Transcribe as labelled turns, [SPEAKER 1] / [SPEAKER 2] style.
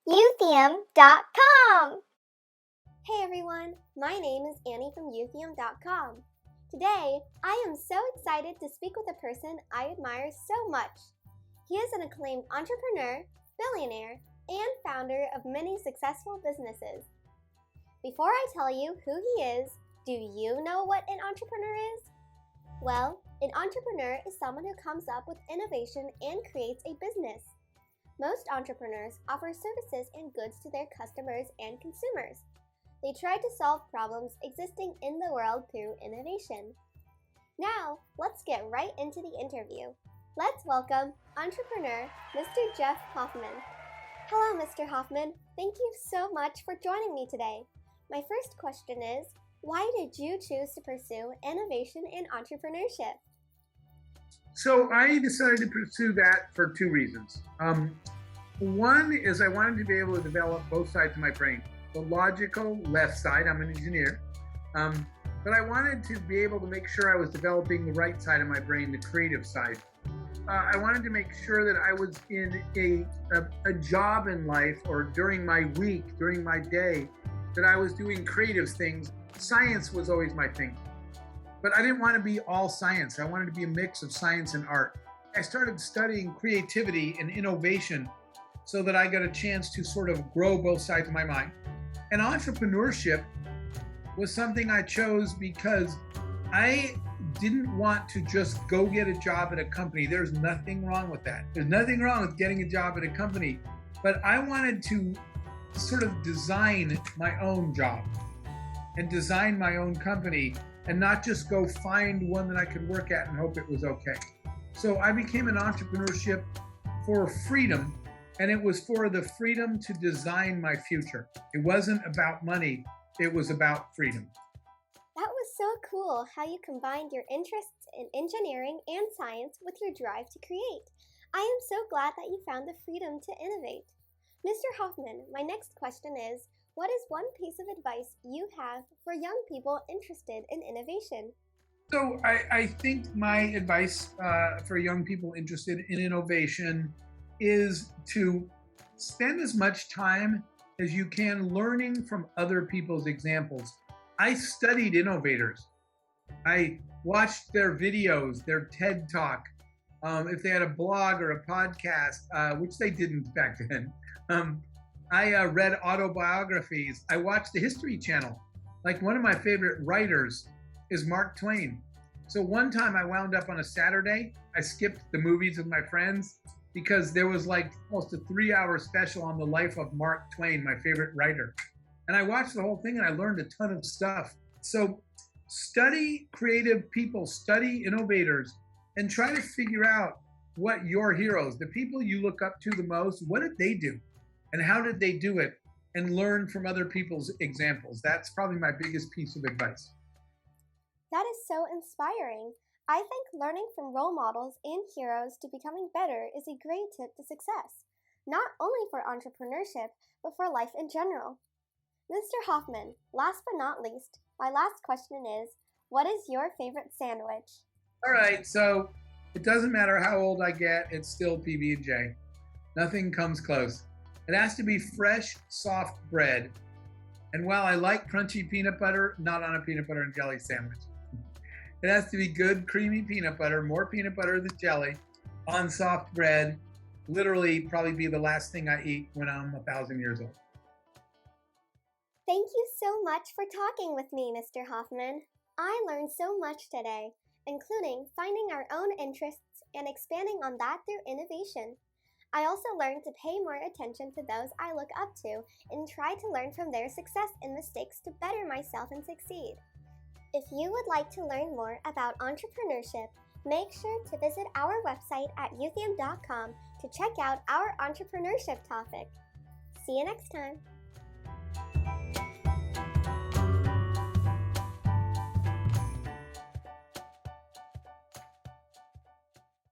[SPEAKER 1] Youthium.com. Hey everyone, my name is Annie from Youthium.com. Today, I am so excited to speak with a person I admire so much. He is an acclaimed entrepreneur, billionaire, and founder of many successful businesses. Before I tell you who he is, do you know what an entrepreneur is? Well, an entrepreneur is someone who comes up with innovation and creates a business. Most entrepreneurs offer services and goods to their customers and consumers. They try to solve problems existing in the world through innovation. Now, let's get right into the interview. Let's welcome entrepreneur Mr. Jeff Hoffman. Hello, Mr. Hoffman. Thank you so much for joining me today. My first question is, why did you choose to pursue innovation and entrepreneurship?
[SPEAKER 2] So I decided to pursue that for two reasons. One is I wanted to be able to develop both sides of my brain. The logical left side, I'm an engineer, but I wanted to be able to make sure I was developing the right side of my brain, the creative side. I wanted to make sure that I was in a job in life or during my week, during my day, that I was doing creative things. Science was always my thing. But I didn't want to be all science. I wanted to be a mix of science and art. I started studying creativity and innovation so that I got a chance to sort of grow both sides of my mind. And entrepreneurship was something I chose because I didn't want to just go get a job at a company. There's nothing wrong with that. There's nothing wrong with getting a job at a company. But I wanted to sort of design my own job and design my own company, and not just go find one that I could work at and hope it was okay. So I became an entrepreneurship for freedom, and it was for the freedom to design my future. It wasn't about money, it was about freedom.
[SPEAKER 1] That was so cool how you combined your interests in engineering and science with your drive to create. I am so glad that you found the freedom to innovate. Mr. Hoffman, my next question is, what is one piece of advice you have for young people interested in innovation?
[SPEAKER 2] So I think my advice for young people interested in innovation is to spend as much time as you can learning from other people's examples. I studied innovators. I watched their videos, their TED Talk, if they had a blog or a podcast, which they didn't back then. I read autobiographies. I watched the History Channel. Like, one of my favorite writers is Mark Twain. So one time I wound up on a Saturday, I skipped the movies with my friends because there was like almost a 3-hour special on the life of Mark Twain, my favorite writer. And I watched the whole thing and I learned a ton of stuff. So study creative people, study innovators, and try to figure out what your heroes, the people you look up to the most, what did they do? And how did they do it? And learn from other people's examples. That's probably my biggest piece of advice.
[SPEAKER 1] That is so inspiring. I think learning from role models and heroes to becoming better is a great tip to success, not only for entrepreneurship, but for life in general. Mr. Hoffman, last but not least, my last question is, what is your favorite sandwich?
[SPEAKER 2] All right, so it doesn't matter how old I get, it's still PB&J. Nothing comes close. It has to be fresh, soft bread. And while I like crunchy peanut butter, not on a peanut butter and jelly sandwich. It has to be good, creamy peanut butter, more peanut butter than jelly, on soft bread. Literally, probably be the last thing I eat when I'm 1,000 years old.
[SPEAKER 1] Thank you so much for talking with me, Mr. Hoffman. I learned so much today, including finding our own interests and expanding on that through innovation. I also learned to pay more attention to those I look up to and try to learn from their success and mistakes to better myself and succeed. If you would like to learn more about entrepreneurship, make sure to visit our website at youthium.com to check out our entrepreneurship topic. See you next time.